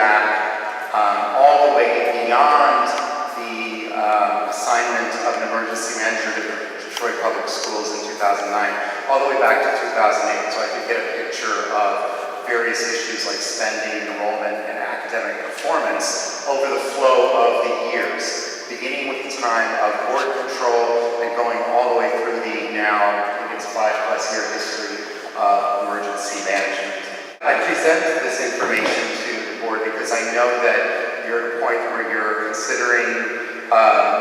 back all the way beyond the assignment of an emergency manager to Detroit Public Schools in 2009, all the way back to 2008, so I could get a picture of various issues like spending, enrollment, and academic performance over the flow of the years, beginning with the time of board control and going all the way through the now, I think it's 5+ year history of emergency management. I present this information to the board because I know that you're at a point where you're considering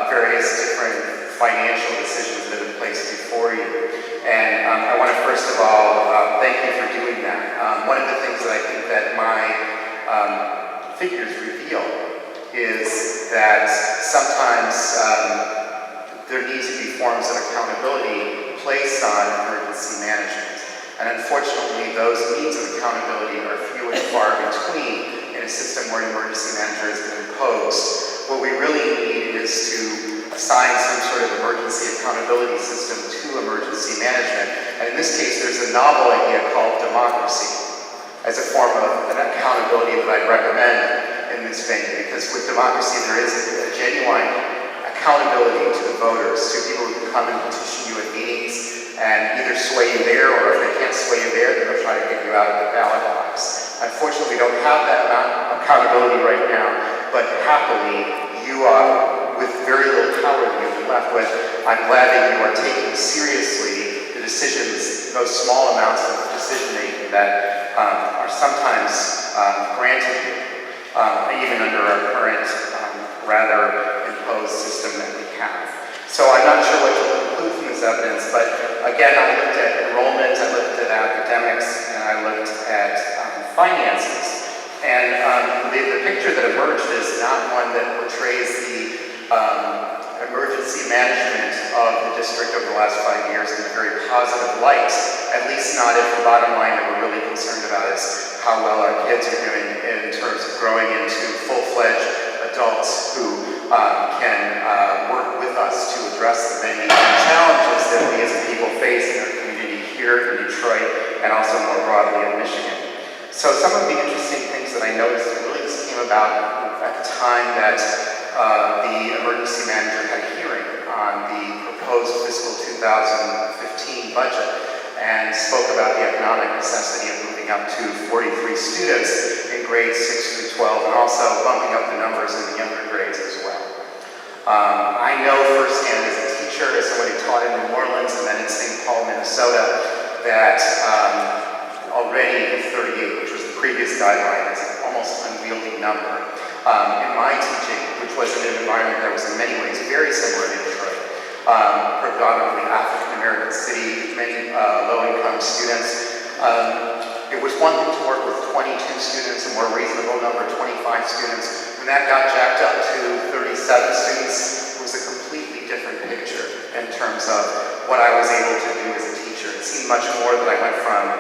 various different financial decisions that have been placed before you. And I want to first of all thank you for doing that. One of the things that I think that my figures reveal is that sometimes there needs to be forms of accountability placed on emergency management. And unfortunately, those means of accountability are few and far between in a system where an emergency manager has been imposed. What we really need is to assign some sort of emergency accountability system to emergency management. And in this case, there's a novel idea called democracy as a form of an accountability that I'd recommend in this venue, because with democracy, there is a genuine accountability to the voters, to people who come and petition you at meetings and either sway you there, or if they can't sway you there, then they'll try to get you out of the ballot box. Unfortunately, we don't have that amount of accountability right now, but happily, you are, with very little power that you've been left with, I'm glad that you are taking seriously the decisions, those small amounts of decision-making that are sometimes granted you, even under our current, rather imposed system that we have. So I'm not sure what you'll conclude from this evidence, but again, I looked at enrollment, I looked at academics, and I looked at finances. And the picture that emerged is not one that portrays the emergency management of the district over the last 5 years in a very positive light, at least not if the bottom line that we're really concerned about is how well our kids are doing in terms of growing into full-fledged adults who can work with us to address the many challenges that we as a people face in our community here in Detroit and also more broadly in Michigan. So some of the interesting things that I noticed, really this came about at the time that the emergency manager had a hearing on the proposed fiscal 2015 budget and spoke about the economic necessity of moving up to 43 students in grades 6 through 12 and also bumping up the numbers in the younger grades as well. I know firsthand as a teacher, as somebody taught in New Orleans and then in St. Paul, Minnesota, that already 38, which was the previous guideline, is an almost unwieldy number. In my teaching, which was in an environment that was in many ways very similar to Detroit, predominantly African-American city, many low-income students, it was one thing to work with 22 students, a more reasonable number, 25 students. When that got jacked up to 37 students, it was a completely different picture in terms of what I was able to do as a teacher. It seemed much more that I went from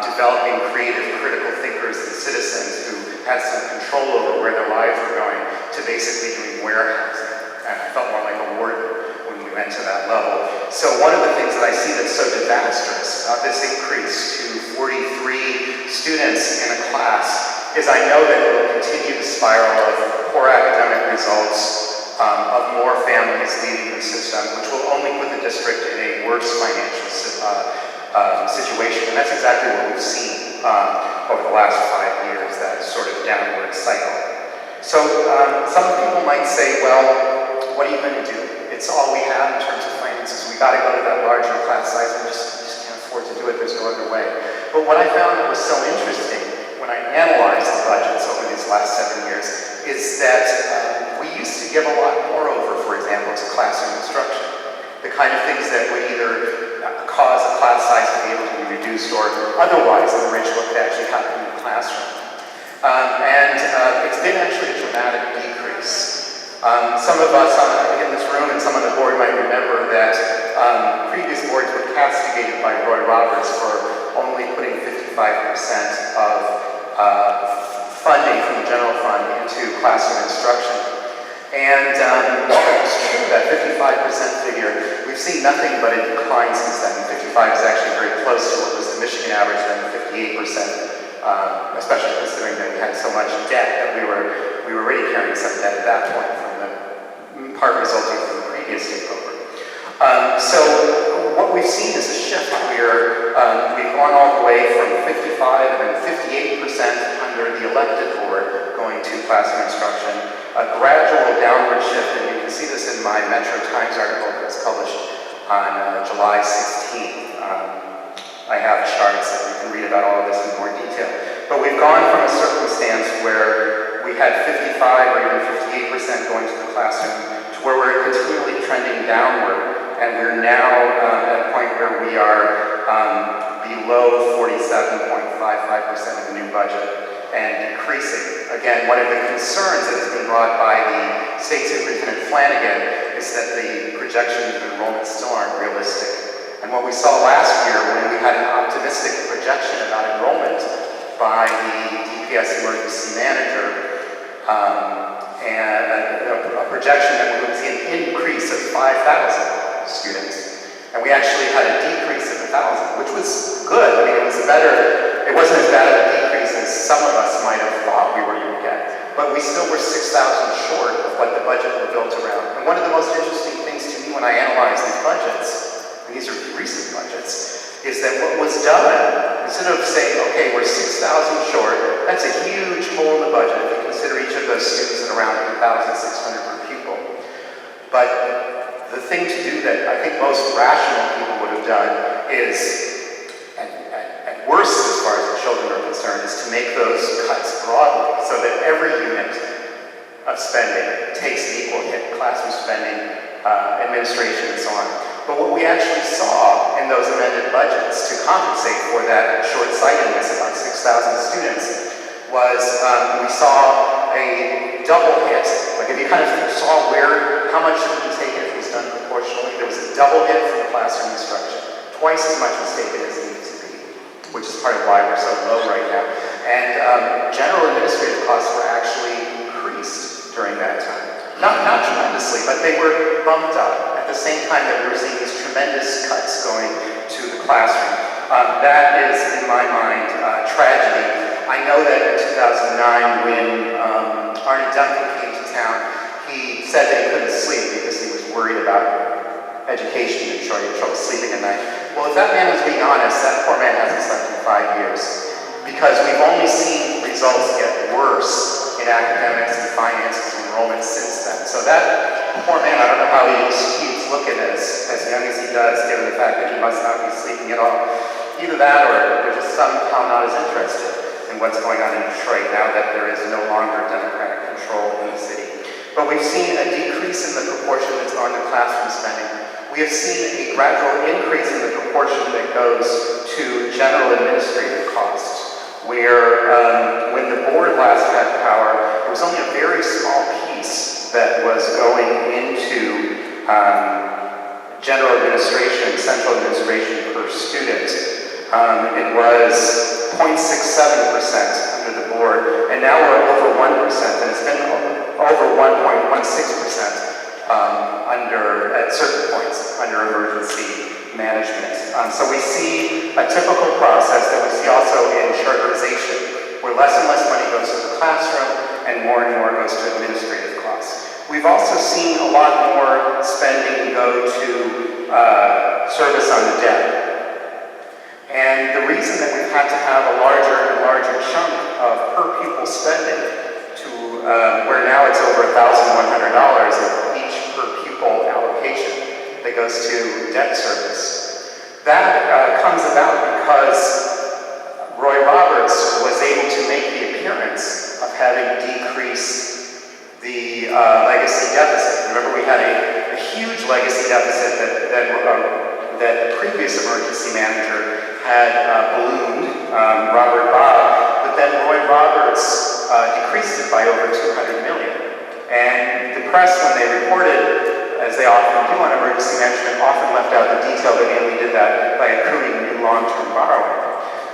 developing creative, critical thinkers and citizens who had some control over where their lives were going to basically doing warehousing. And I felt more like a warden when we went to that level. So one of the things that I see that's so disastrous about this increase to 43 students in a class is I know that it will continue the spiral of poor academic results, of more families leaving the system, which will only put the district in a worse financial situation. And that's exactly what we've seen over the last 5 years, that sort of downward cycle. So some people might say, well, what are you going to do? It's all we have in terms of finances. We got to go to that larger class size. We just can't afford to do it. There's no other way. But what I found that was so interesting when I analyzed the budgets over these last 7 years is that we used to give a lot more over, for example, to classroom instruction. The kind of things that would either cause a class size to be able to be reduced or otherwise enrich what could actually happen in the classroom. It's been actually a dramatic decrease. Some of us in this room and some on the board might remember that previous boards were castigated by Roy Roberts for only putting 55% of funding from the general fund into classroom instruction. And it's true, that 55% figure, we've seen nothing but a decline since then. 55 is actually very close to what was the Michigan average, then the 58% especially considering that we had so much debt that we were already carrying some debt at that point from the part resulting from the previous takeover. So what we've seen is a shift where we've gone all the way from 55 and 58% under the elected board going to classroom instruction, a gradual downward shift, and you can see this in my Metro Times article that was published on July 16th. I have charts that you can read about all of this in more detail. But we've gone from a circumstance where we had 55 or even 58% going to the classroom to where we're continually trending downward, and we're now at a point where we are below 47.55% of the new budget and decreasing. Again, one of the concerns that has been brought by the State Superintendent Flanagan is that the projections of enrollment still aren't realistic. And what we saw last year when we had an optimistic projection about enrollment by the DPS emergency manager, and a projection that we would see an increase of 5,000 students. And we actually had a decrease of 1,000, which was good. I mean, it wasn't as bad a decrease as some of us might have thought we were going to get. But we still were 6,000 short of what the budget were built around. And one of the most interesting things to me when I analyze these budgets, and these are recent budgets, is that what was done, instead of saying, okay, we're 6,000 short, that's a huge hole in the budget if you consider each of those students at around 8,600 per pupil. But the thing to do that I think most rational people would have done is, at worst as far as the children are concerned, is to make those cuts broadly so that every unit of spending takes an equal hit, classroom spending, administration, and so on. But what we actually saw in those amended budgets to compensate for that short-sightedness, about 6,000 students, was we saw a double hit. Like if you kind of saw how much should be taken if it was done proportionally, there was a double hit for the classroom instruction. Twice as much was taken as it needed to be, which is part of why we're so low right now. And general administrative costs were actually increased during that time. Not tremendously, but they were bumped up at the same time that we were seeing these tremendous cuts going to the classroom. That is, in my mind, tragedy. I know that in 2009, when Arne Duncan came to town, he said that he couldn't sleep because he was worried about education in Detroit. He had trouble sleeping at night. Well, if that man was being honest, that poor man hasn't slept in 5 years, because we've only seen results get worse in academics and finances and enrollment since then. So that poor man, I don't know how he keeps looking as young as he does, given the fact that he must not be sleeping at all. Either that, or they're just somehow not as interested in what's going on in Detroit now that there is no longer Democratic control in the city. But we've seen a decrease in the proportion that's gone to classroom spending. We have seen a gradual increase in the proportion that goes to general administrative costs, where when the board last had power, it was only a very small piece that was going into general administration, central administration per student. It was 0.67% under the board, and now we're over 1%, and it's been over 1.16% at certain points under emergency management. So we see a typical process that we see also in charterization, where less and less money goes to the classroom and more goes to administrative costs. We've also seen a lot more spending go to service on the debt. And the reason that we've had to have a larger and larger chunk of per pupil spending to where now it's over $1,100 of each per pupil allocation that goes to debt service. That comes about because Roy Roberts was able to make the appearance of having decreased the legacy deficit. Remember, we had a huge legacy deficit that the previous emergency manager had ballooned, Robert Bob, but then Roy Roberts decreased it by over $200 million. And the press, when they reported, as they often do on emergency management, often left out the detail that he only did that by accruing new long-term borrowing.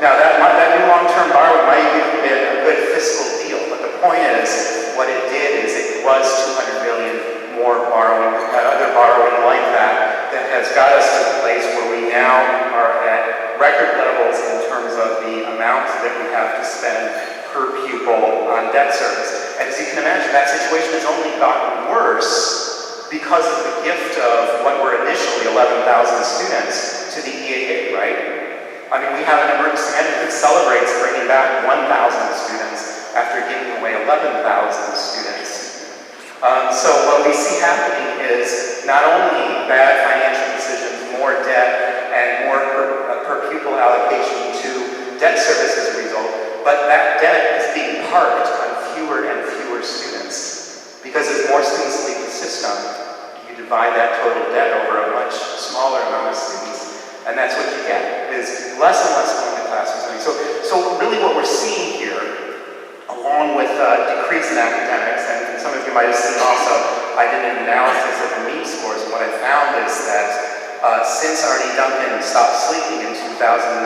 Now, that new long-term borrowing might even be a good fiscal deal, but the point is, what it did is it was $200 million more borrowing. We've had other borrowing like that has got us to the place where we now are at record levels in terms of the amount amount that we have to spend per pupil on debt service. And as you can imagine, that situation has only gotten worse because of the gift of what were initially 11,000 students to the EAA, right? I mean, we have an emergency manager that celebrates bringing back 1,000 students after giving away 11,000 students. So what we see happening is not only bad financial decisions, more debt, and more per pupil allocation to debt service as a result, but that debt is being parked on fewer and fewer students. Because as more students leave the system, you divide that total debt over a much smaller amount of students. And that's what you get, is less and less going to classrooms. So really what we're seeing here, along with decrease in academics, and some of you might have seen also, I did an analysis of the MEP scores, and what I found is that since Arnie Duncan stopped sleeping in 2009,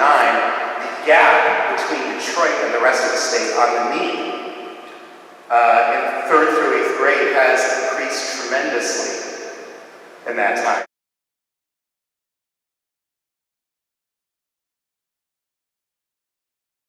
the gap between Detroit and the rest of the state on the MEP in 3rd through 8th grade has increased tremendously in that time.